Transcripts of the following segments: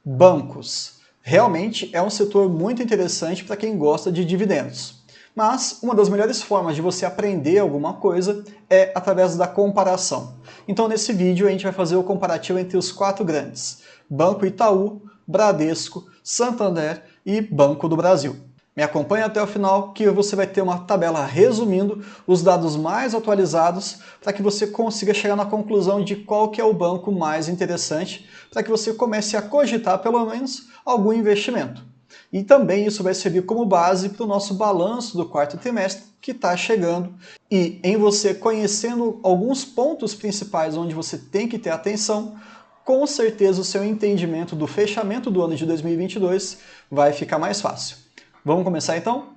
Bancos. Realmente é um setor muito interessante para quem gosta de dividendos. Mas uma das melhores formas de você aprender alguma coisa é através da comparação. Então nesse vídeo a gente vai fazer o comparativo entre os 4 grandes: Banco Itaú, Bradesco, Santander e Banco do Brasil. Me acompanhe até o final que você vai ter uma tabela resumindo os dados mais atualizados para que você consiga chegar na conclusão de qual que é o banco mais interessante, para que você comece a cogitar pelo menos algum investimento. E também isso vai servir como base para o nosso balanço do 4º trimestre que está chegando. E em você conhecendo alguns pontos principais onde você tem que ter atenção, com certeza o seu entendimento do fechamento do ano de 2022 vai ficar mais fácil. Vamos começar então?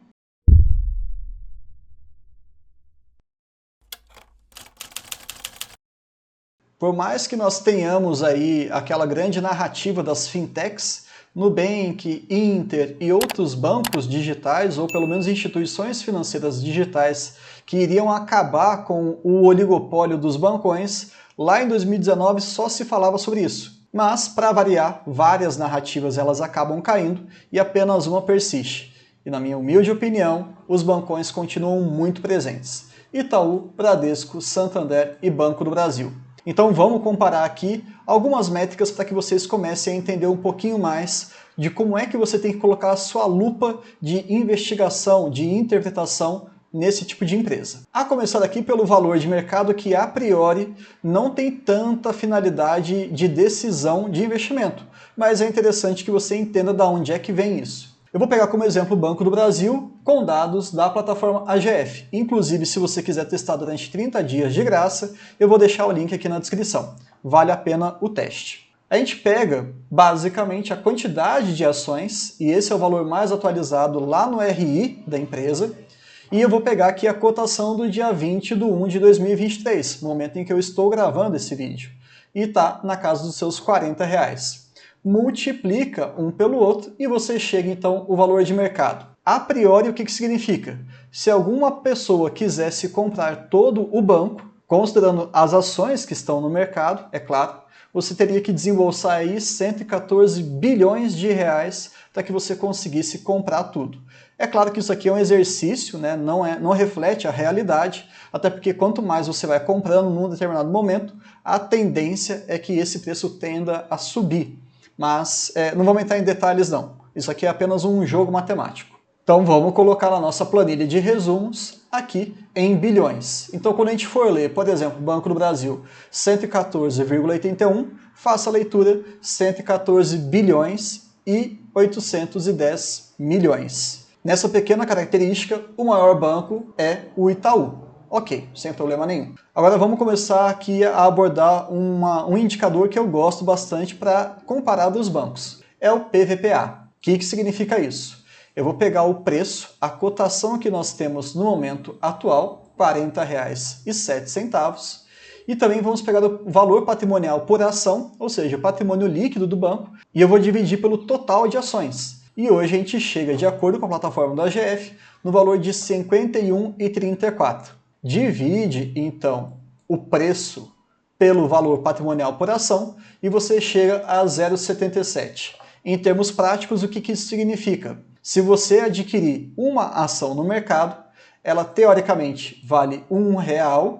Por mais que nós tenhamos aí aquela grande narrativa das fintechs, Nubank, Inter e outros bancos digitais, ou pelo menos instituições financeiras digitais, que iriam acabar com o oligopólio dos bancões, lá em 2019 só se falava sobre isso. Mas, para variar, várias narrativas elas acabam caindo e apenas uma persiste. E na minha humilde opinião, os bancões continuam muito presentes: Itaú, Bradesco, Santander e Banco do Brasil. Então vamos comparar aqui algumas métricas para que vocês comecem a entender um pouquinho mais de como é que você tem que colocar a sua lupa de investigação, de interpretação nesse tipo de empresa. A começar aqui pelo valor de mercado, que a priori não tem tanta finalidade de decisão de investimento, mas é interessante que você entenda de onde é que vem isso. Eu vou pegar como exemplo o Banco do Brasil com dados da plataforma AGF. Inclusive, se você quiser testar durante 30 dias de graça, eu vou deixar o link aqui na descrição. Vale a pena o teste. A gente pega, basicamente, a quantidade de ações, e esse é o valor mais atualizado lá no RI da empresa, e eu vou pegar aqui a cotação do dia 20/1 de 2023, momento em que eu estou gravando esse vídeo, e está na casa dos seus R$40. Multiplica um pelo outro e você chega então ao valor de mercado. A priori, o que significa? Se alguma pessoa quisesse comprar todo o banco, considerando as ações que estão no mercado, é claro, você teria que desembolsar aí 114 bilhões de reais para que você conseguisse comprar tudo. É claro que isso aqui é um exercício, né? Não reflete a realidade, até porque quanto mais você vai comprando num determinado momento, a tendência é que esse preço tenda a subir. Mas não vamos entrar em detalhes não, isso aqui é apenas um jogo matemático. Então vamos colocar na nossa planilha de resumos aqui em bilhões. Então quando a gente for ler, por exemplo, Banco do Brasil 114,81, faça a leitura 114 bilhões e 810 milhões. Nessa pequena característica, o maior banco é o Itaú. Ok, sem problema nenhum. Agora vamos começar aqui a abordar um indicador que eu gosto bastante para comparar dos bancos. É o PVPA. O que significa isso? Eu vou pegar o preço, a cotação que nós temos no momento atual, R$40,07, e também vamos pegar o valor patrimonial por ação, ou seja, o patrimônio líquido do banco, e eu vou dividir pelo total de ações. E hoje a gente chega, de acordo com a plataforma do AGF, no valor de R$ 51,34. Divide, então, o preço pelo valor patrimonial por ação e você chega a 0,77. Em termos práticos, o que isso significa? Se você adquirir uma ação no mercado, ela teoricamente vale R$1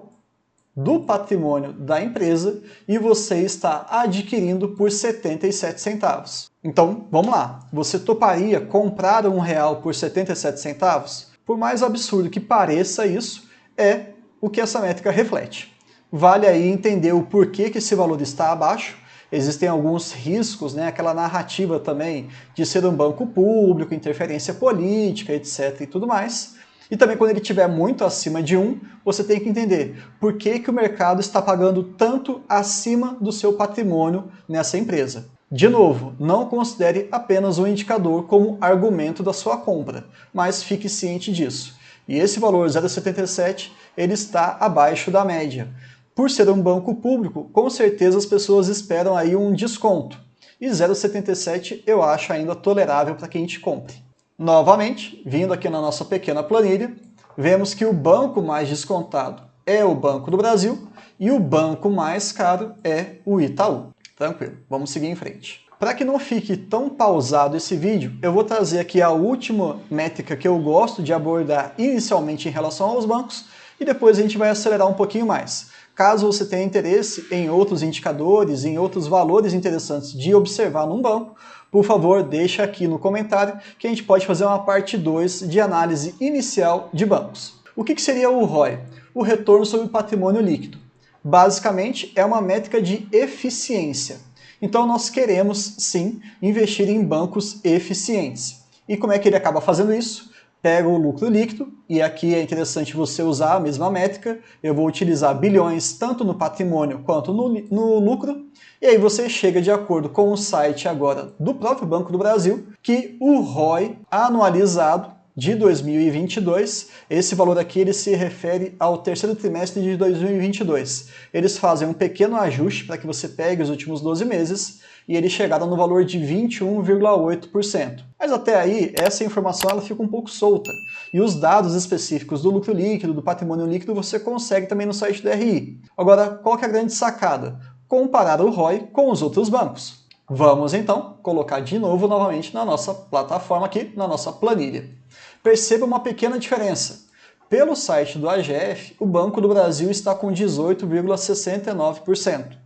do patrimônio da empresa e você está adquirindo por 77 centavos. Então, vamos lá. Você toparia comprar R$1 por 77 centavos? Por mais absurdo que pareça isso, é o que essa métrica reflete. Vale aí entender o porquê que esse valor está abaixo. Existem alguns riscos, né? Aquela narrativa também de ser um banco público, interferência política, etc. e tudo mais. E também quando ele estiver muito acima de 1, você tem que entender por que o mercado está pagando tanto acima do seu patrimônio nessa empresa. De novo, não considere apenas um indicador como argumento da sua compra, mas fique ciente disso. E esse valor 0,77 ele está abaixo da média. Por ser um banco público, com certeza as pessoas esperam aí um desconto. E 0,77 eu acho ainda tolerável para que a gente compre. Novamente, vindo aqui na nossa pequena planilha, vemos que o banco mais descontado é o Banco do Brasil e o banco mais caro é o Itaú. Tranquilo, vamos seguir em frente. Para que não fique tão pausado esse vídeo, eu vou trazer aqui a última métrica que eu gosto de abordar inicialmente em relação aos bancos, e depois a gente vai acelerar um pouquinho mais. Caso você tenha interesse em outros indicadores, em outros valores interessantes de observar num banco, por favor, deixa aqui no comentário que a gente pode fazer uma parte 2 de análise inicial de bancos. O que seria o ROI? O retorno sobre o patrimônio líquido. Basicamente, é uma métrica de eficiência. Então nós queremos, sim, investir em bancos eficientes. E como é que ele acaba fazendo isso? Pega o lucro líquido, e aqui é interessante você usar a mesma métrica, eu vou utilizar bilhões tanto no patrimônio quanto no lucro, e aí você chega de acordo com o site agora do próprio Banco do Brasil, que o ROI anualizado de 2022, esse valor aqui ele se refere ao terceiro trimestre de 2022. Eles fazem um pequeno ajuste para que você pegue os últimos 12 meses e eles chegaram no valor de 21,8%. Mas até aí, essa informação ela fica um pouco solta. E os dados específicos do lucro líquido, do patrimônio líquido, você consegue também no site do RI. Agora, qual que é a grande sacada? Comparar o ROI com os outros bancos. Vamos então colocar de novo novamente na nossa plataforma aqui, na nossa planilha. Perceba uma pequena diferença. Pelo site do AGF, o Banco do Brasil está com 18,69%.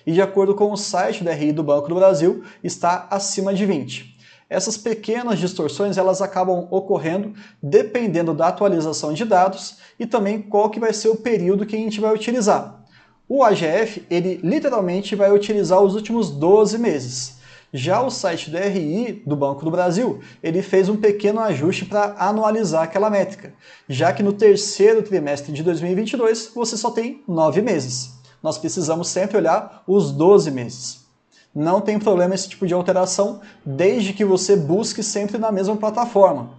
E de acordo com o site do RI do Banco do Brasil, está acima de 20%. Essas pequenas distorções elas acabam ocorrendo dependendo da atualização de dados e também qual que vai ser o período que a gente vai utilizar. O AGF, ele literalmente vai utilizar os últimos 12 meses. Já o site do RI, do Banco do Brasil, ele fez um pequeno ajuste para anualizar aquela métrica, já que no terceiro trimestre de 2022 você só tem 9 meses. Nós precisamos sempre olhar os 12 meses. Não tem problema esse tipo de alteração, desde que você busque sempre na mesma plataforma.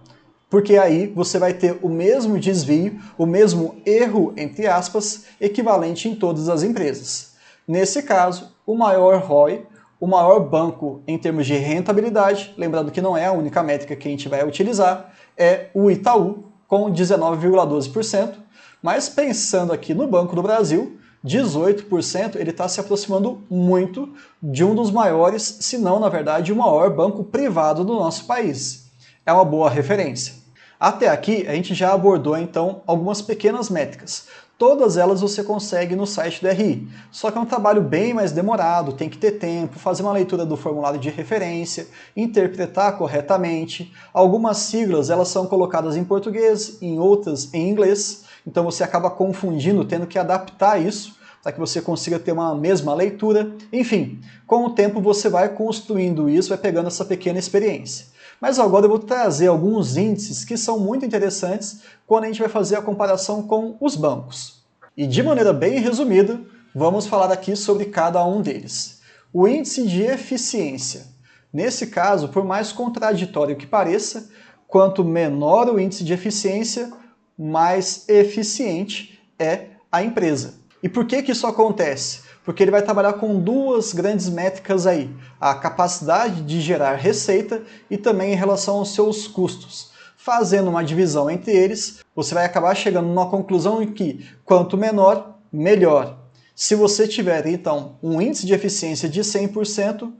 Porque aí você vai ter o mesmo desvio, o mesmo erro, entre aspas, equivalente em todas as empresas. Nesse caso, o maior ROI, o maior banco em termos de rentabilidade, lembrando que não é a única métrica que a gente vai utilizar, é o Itaú, com 19,12%, mas pensando aqui no Banco do Brasil, 18%, ele está se aproximando muito de um dos maiores, se não, na verdade, o maior banco privado do nosso país. É uma boa referência. Até aqui, a gente já abordou, então, algumas pequenas métricas. Todas elas você consegue no site do RI, só que é um trabalho bem mais demorado, tem que ter tempo, fazer uma leitura do formulário de referência, interpretar corretamente. Algumas siglas elas são colocadas em português, em outras em inglês, então você acaba confundindo, tendo que adaptar isso para que você consiga ter uma mesma leitura. Enfim, com o tempo você vai construindo isso, vai pegando essa pequena experiência. Mas agora eu vou trazer alguns índices que são muito interessantes quando a gente vai fazer a comparação com os bancos. E de maneira bem resumida, vamos falar aqui sobre cada um deles. O índice de eficiência. Nesse caso, por mais contraditório que pareça, quanto menor o índice de eficiência, mais eficiente é a empresa. E por que isso acontece? Porque ele vai trabalhar com duas grandes métricas aí, a capacidade de gerar receita e também em relação aos seus custos. Fazendo uma divisão entre eles, você vai acabar chegando numa conclusão em que quanto menor, melhor. Se você tiver, então, um índice de eficiência de 100%,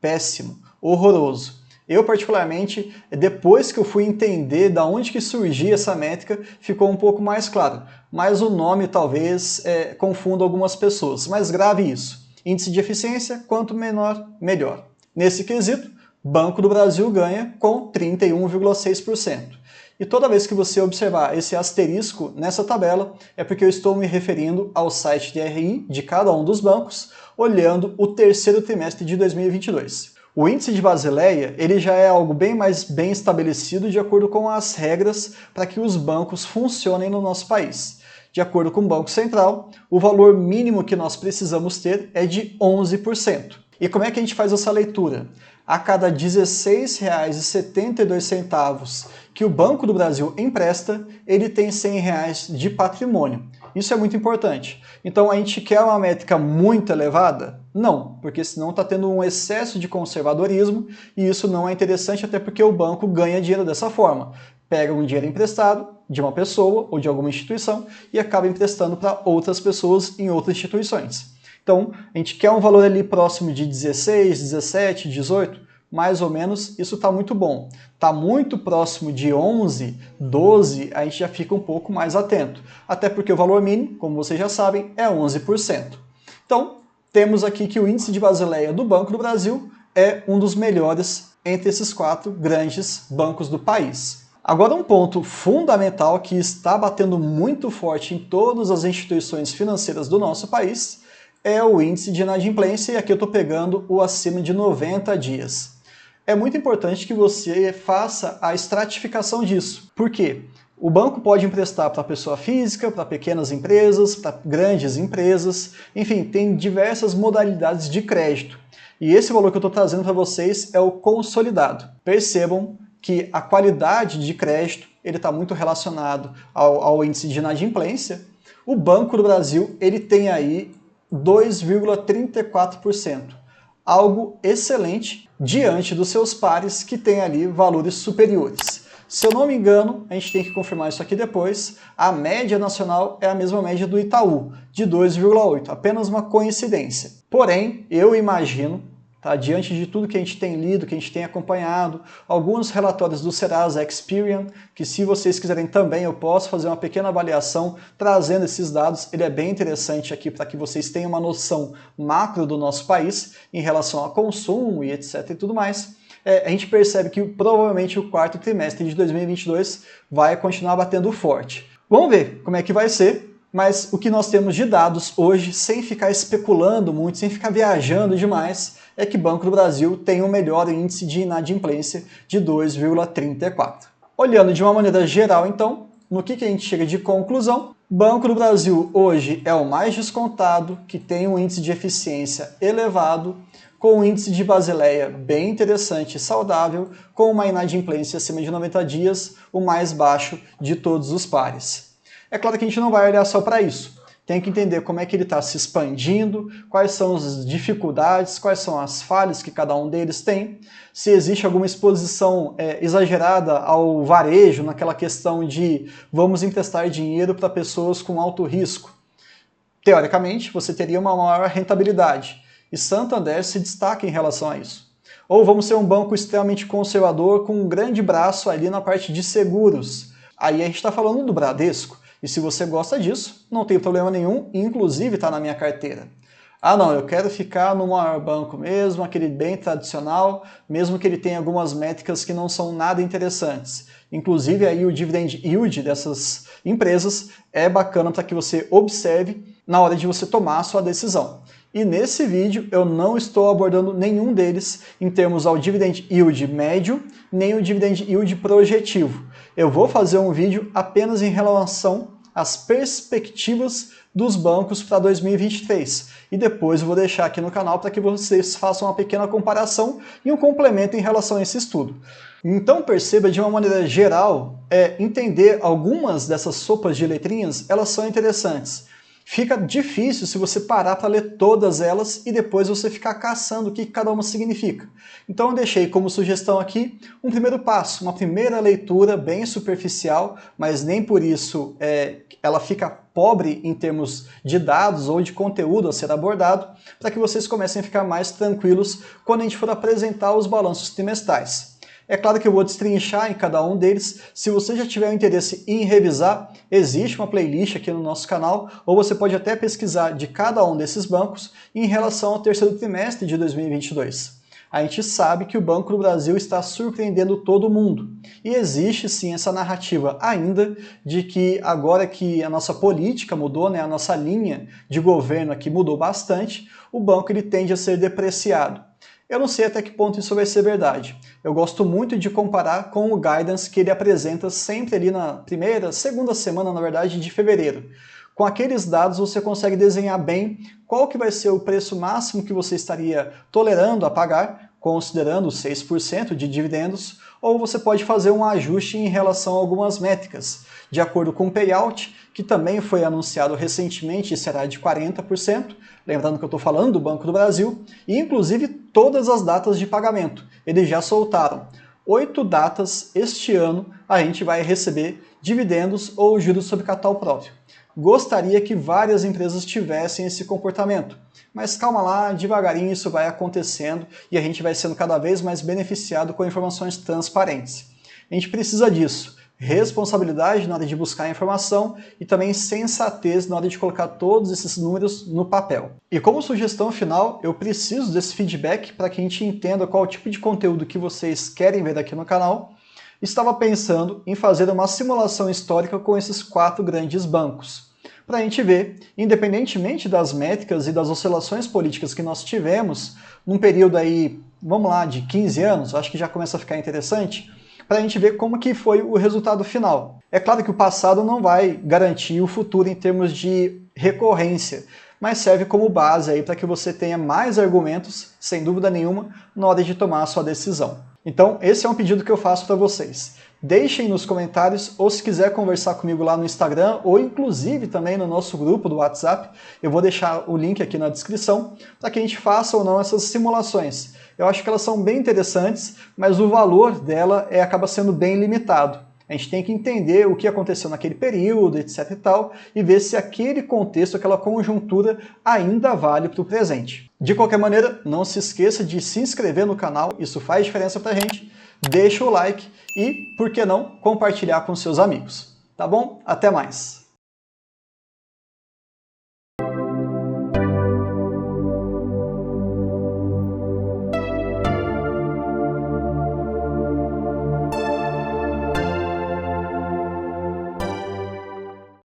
péssimo, horroroso. Eu, particularmente, depois que eu fui entender de onde que surgia essa métrica, ficou um pouco mais claro. Mas o nome talvez confunda algumas pessoas. Mas grave isso. Índice de eficiência, quanto menor, melhor. Nesse quesito, Banco do Brasil ganha com 31,6%. E toda vez que você observar esse asterisco nessa tabela, é porque eu estou me referindo ao site de RI de cada um dos bancos, olhando o terceiro trimestre de 2022. O índice de Basileia ele já é algo bem mais bem estabelecido de acordo com as regras para que os bancos funcionem no nosso país. De acordo com o Banco Central, o valor mínimo que nós precisamos ter é de 11%. E como é que a gente faz essa leitura? A cada R$ 16,72 que o Banco do Brasil empresta, ele tem R$ 100 de patrimônio. Isso é muito importante. Então a gente quer uma métrica muito elevada? Não, porque senão está tendo um excesso de conservadorismo e isso não é interessante, até porque o banco ganha dinheiro dessa forma. Pega um dinheiro emprestado de uma pessoa ou de alguma instituição e acaba emprestando para outras pessoas em outras instituições. Então, a gente quer um valor ali próximo de 16, 17, 18, mais ou menos, isso está muito bom. Está muito próximo de 11, 12, a gente já fica um pouco mais atento. Até porque o valor mínimo, como vocês já sabem, é 11%. Então, temos aqui que o índice de Basileia do Banco do Brasil é um dos melhores entre esses 4 grandes bancos do país. Agora, um ponto fundamental que está batendo muito forte em todas as instituições financeiras do nosso país é o índice de inadimplência, e aqui eu estou pegando o acima de 90 dias. É muito importante que você faça a estratificação disso. Por quê? O banco pode emprestar para pessoa física, para pequenas empresas, para grandes empresas, enfim, tem diversas modalidades de crédito. E esse valor que eu estou trazendo para vocês é o consolidado. Percebam que a qualidade de crédito está muito relacionado ao índice de inadimplência. O Banco do Brasil ele tem aí 2,34%. Algo excelente diante dos seus pares que têm ali valores superiores. Se eu não me engano, a gente tem que confirmar isso aqui depois, a média nacional é a mesma média do Itaú, de 2,8, apenas uma coincidência. Porém, eu imagino, tá, diante de tudo que a gente tem lido, que a gente tem acompanhado, alguns relatórios do Serasa Experian, que se vocês quiserem também eu posso fazer uma pequena avaliação trazendo esses dados, ele é bem interessante aqui para que vocês tenham uma noção macro do nosso país em relação a consumo e etc e tudo mais. A gente percebe que provavelmente o quarto trimestre de 2022 vai continuar batendo forte. Vamos ver como é que vai ser. Mas o que nós temos de dados hoje, sem ficar especulando muito, sem ficar viajando demais, é que Banco do Brasil tem o melhor índice de inadimplência de 2,34. Olhando de uma maneira geral, então, no que a gente chega de conclusão? Banco do Brasil hoje é o mais descontado, que tem um índice de eficiência elevado, com um índice de Basileia bem interessante e saudável, com uma inadimplência acima de 90 dias, o mais baixo de todos os pares. É claro que a gente não vai olhar só para isso. Tem que entender como é que ele está se expandindo, quais são as dificuldades, quais são as falhas que cada um deles tem, se existe alguma exposição exagerada ao varejo, naquela questão de vamos emprestar dinheiro para pessoas com alto risco. Teoricamente, você teria uma maior rentabilidade, e Santander se destaca em relação a isso. Ou vamos ser um banco extremamente conservador com um grande braço ali na parte de seguros. Aí a gente está falando do Bradesco. E se você gosta disso, não tem problema nenhum, inclusive está na minha carteira. Ah não, eu quero ficar no maior banco mesmo, aquele bem tradicional, mesmo que ele tenha algumas métricas que não são nada interessantes. Inclusive aí o dividend yield dessas empresas é bacana para que você observe na hora de você tomar a sua decisão. E nesse vídeo eu não estou abordando nenhum deles em termos ao dividend yield médio, nem o dividend yield projetivo. Eu vou fazer um vídeo apenas em relação às perspectivas dos bancos para 2023. E depois eu vou deixar aqui no canal para que vocês façam uma pequena comparação e um complemento em relação a esse estudo. Então perceba de uma maneira geral, entender algumas dessas sopas de letrinhas, elas são interessantes. Fica difícil se você parar para ler todas elas e depois você ficar caçando o que cada uma significa. Então eu deixei como sugestão aqui um primeiro passo, uma primeira leitura bem superficial, mas nem por isso ela fica pobre em termos de dados ou de conteúdo a ser abordado, para que vocês comecem a ficar mais tranquilos quando a gente for apresentar os balanços trimestrais. É claro que eu vou destrinchar em cada um deles. Se você já tiver um interesse em revisar, existe uma playlist aqui no nosso canal, ou você pode até pesquisar de cada um desses bancos em relação ao terceiro trimestre de 2022. A gente sabe que o Banco do Brasil está surpreendendo todo mundo. E existe sim essa narrativa ainda de que agora que a nossa política mudou, né, a nossa linha de governo aqui mudou bastante, o banco ele tende a ser depreciado. Eu não sei até que ponto isso vai ser verdade. Eu gosto muito de comparar com o guidance que ele apresenta sempre ali na segunda semana, na verdade, de fevereiro. Com aqueles dados você consegue desenhar bem qual que vai ser o preço máximo que você estaria tolerando a pagar, considerando 6% de dividendos, ou você pode fazer um ajuste em relação a algumas métricas, de acordo com o payout, que também foi anunciado recentemente e será de 40%, lembrando que eu estou falando do Banco do Brasil, e inclusive todas as datas de pagamento. Eles já soltaram 8 datas este ano a gente vai receber dividendos ou juros sobre capital próprio. Gostaria que várias empresas tivessem esse comportamento, mas calma lá, devagarinho isso vai acontecendo e a gente vai sendo cada vez mais beneficiado com informações transparentes. A gente precisa disso, responsabilidade na hora de buscar a informação e também sensatez na hora de colocar todos esses números no papel. E como sugestão final, eu preciso desse feedback para que a gente entenda qual tipo de conteúdo que vocês querem ver aqui no canal. Estava pensando em fazer uma simulação histórica com esses 4 grandes bancos, para a gente ver, independentemente das métricas e das oscilações políticas que nós tivemos, num período aí, vamos lá, de 15 anos, acho que já começa a ficar interessante, para a gente ver como que foi o resultado final. É claro que o passado não vai garantir o futuro em termos de recorrência, mas serve como base aí para que você tenha mais argumentos, sem dúvida nenhuma, na hora de tomar a sua decisão. Então, esse é um pedido que eu faço para vocês. Deixem nos comentários, ou se quiser conversar comigo lá no Instagram, ou inclusive também no nosso grupo do WhatsApp, eu vou deixar o link aqui na descrição, para que a gente faça ou não essas simulações. Eu acho que elas são bem interessantes, mas o valor dela acaba sendo bem limitado. A gente tem que entender o que aconteceu naquele período, etc e tal, e ver se aquele contexto, aquela conjuntura ainda vale para o presente. De qualquer maneira, não se esqueça de se inscrever no canal, isso faz diferença para a gente. Deixa o like e, por que não, compartilhar com seus amigos. Tá bom? Até mais!